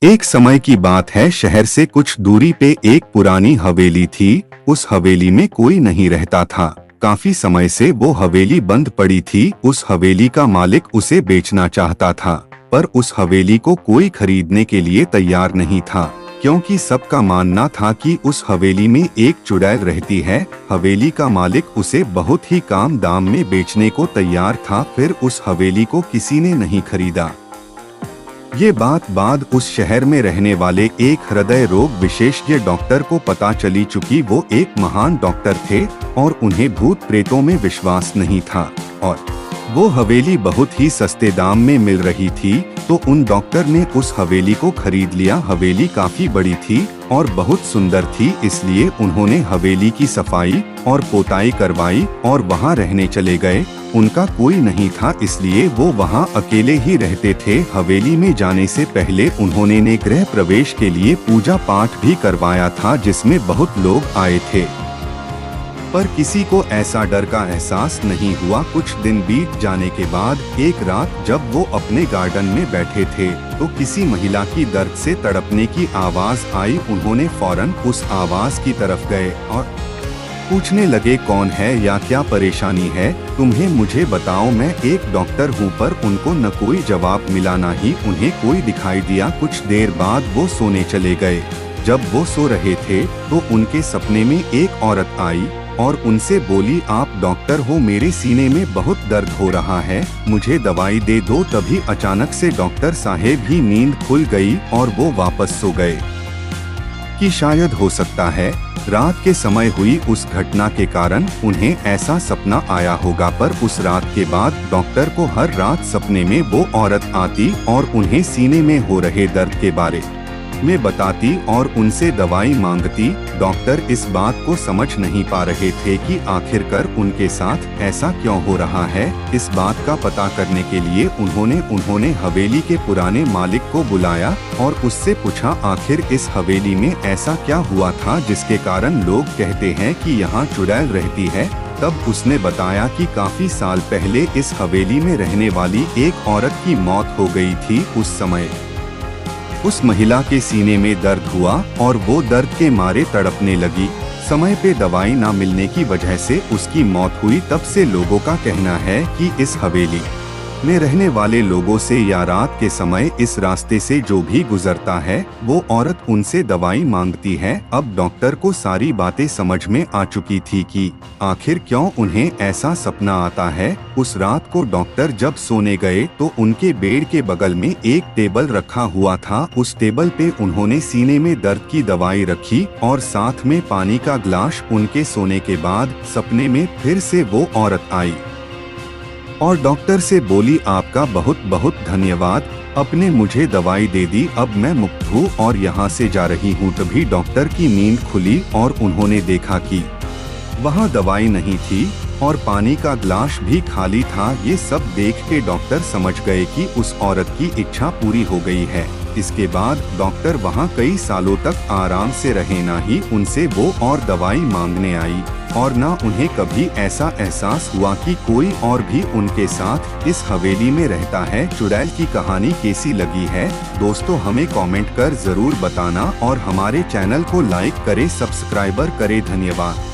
एक समय की बात है, शहर से कुछ दूरी पे एक पुरानी हवेली थी। उस हवेली में कोई नहीं रहता था। काफी समय से वो हवेली बंद पड़ी थी। उस हवेली का मालिक उसे बेचना चाहता था, पर उस हवेली को कोई खरीदने के लिए तैयार नहीं था, क्योंकि सबका मानना था कि उस हवेली में एक चुड़ैल रहती है। हवेली का मालिक उसे बहुत ही कम दाम में बेचने को तैयार था, फिर उस हवेली को किसी ने नहीं खरीदा। ये बात बाद उस शहर में रहने वाले एक हृदय रोग विशेषज्ञ डॉक्टर को पता चली चुकी। वो एक महान डॉक्टर थे और उन्हें भूत प्रेतों में विश्वास नहीं था, और वो हवेली बहुत ही सस्ते दाम में मिल रही थी, तो उन डॉक्टर ने उस हवेली को खरीद लिया। हवेली काफी बड़ी थी और बहुत सुंदर थी, इसलिए उन्होंने हवेली की सफाई और पोताई करवाई और वहाँ रहने चले गए। उनका कोई नहीं था, इसलिए वो वहाँ अकेले ही रहते थे। हवेली में जाने से पहले उन्होंने गृह प्रवेश के लिए पूजा पाठ भी करवाया था, जिसमें बहुत लोग आए थे, पर किसी को ऐसा डर का एहसास नहीं हुआ। कुछ दिन बीत जाने के बाद एक रात जब वो अपने गार्डन में बैठे थे, तो किसी महिला की दर्द से तड़पने की आवाज आई। उन्होंने फौरन उस आवाज की तरफ गए और पूछने लगे, कौन है या क्या परेशानी है तुम्हें, मुझे बताओ, मैं एक डॉक्टर हूँ। पर उनको न कोई जवाब मिला, ना ही उन्हें कोई दिखाई दिया। कुछ देर बाद वो सोने चले गए। जब वो सो रहे थे तो उनके सपने में एक औरत आई और उनसे बोली, आप डॉक्टर हो, मेरे सीने में बहुत दर्द हो रहा है, मुझे दवाई दे दो। तभी अचानक से डॉक्टर साहेब की नींद खुल गई और वो वापस सो गए। कि शायद हो सकता है रात के समय हुई उस घटना के कारण उन्हें ऐसा सपना आया होगा, पर उस रात के बाद डॉक्टर को हर रात सपने में वो औरत आती और उन्हें सीने में हो रहे दर्द के बारे में बताती और उनसे दवाई मांगती। डॉक्टर इस बात को समझ नहीं पा रहे थे कि आखिरकार उनके साथ ऐसा क्यों हो रहा है। इस बात का पता करने के लिए उन्होंने हवेली के पुराने मालिक को बुलाया और उससे पूछा, आखिर इस हवेली में ऐसा क्या हुआ था जिसके कारण लोग कहते हैं कि यहाँ चुड़ैल रहती है। तब उसने बताया कि काफी साल पहले इस हवेली में रहने वाली एक औरत की मौत हो गई थी। उस समय उस महिला के सीने में दर्द हुआ और वो दर्द के मारे तड़पने लगी। समय पे दवाई ना मिलने की वजह से उसकी मौत हुई। तब से लोगों का कहना है कि इस हवेली में रहने वाले लोगों से या रात के समय इस रास्ते से जो भी गुजरता है, वो औरत उनसे दवाई मांगती है। अब डॉक्टर को सारी बातें समझ में आ चुकी थी कि आखिर क्यों उन्हें ऐसा सपना आता है। उस रात को डॉक्टर जब सोने गए तो उनके बेड के बगल में एक टेबल रखा हुआ था। उस टेबल पे उन्होंने सीने में दर्द की दवाई रखी और साथ में पानी का ग्लास। उनके सोने के बाद सपने में फिर से वो औरत आई और डॉक्टर से बोली, आपका बहुत बहुत धन्यवाद, आपने मुझे दवाई दे दी, अब मैं मुक्त हूँ और यहाँ से जा रही हूँ। तभी डॉक्टर की नींद खुली और उन्होंने देखा कि वहाँ दवाई नहीं थी और पानी का ग्लास भी खाली था। ये सब देख के डॉक्टर समझ गए कि उस औरत की इच्छा पूरी हो गई है। इसके बाद डॉक्टर वहाँ कई सालों तक आराम से रहे, ना ही उनसे वो और दवाई मांगने आई और ना उन्हें कभी ऐसा एहसास हुआ कि कोई और भी उनके साथ इस हवेली में रहता है। चुड़ैल की कहानी कैसी लगी है दोस्तों, हमें कमेंट कर जरूर बताना और हमारे चैनल को लाइक करे, सब्सक्राइबर करे। धन्यवाद।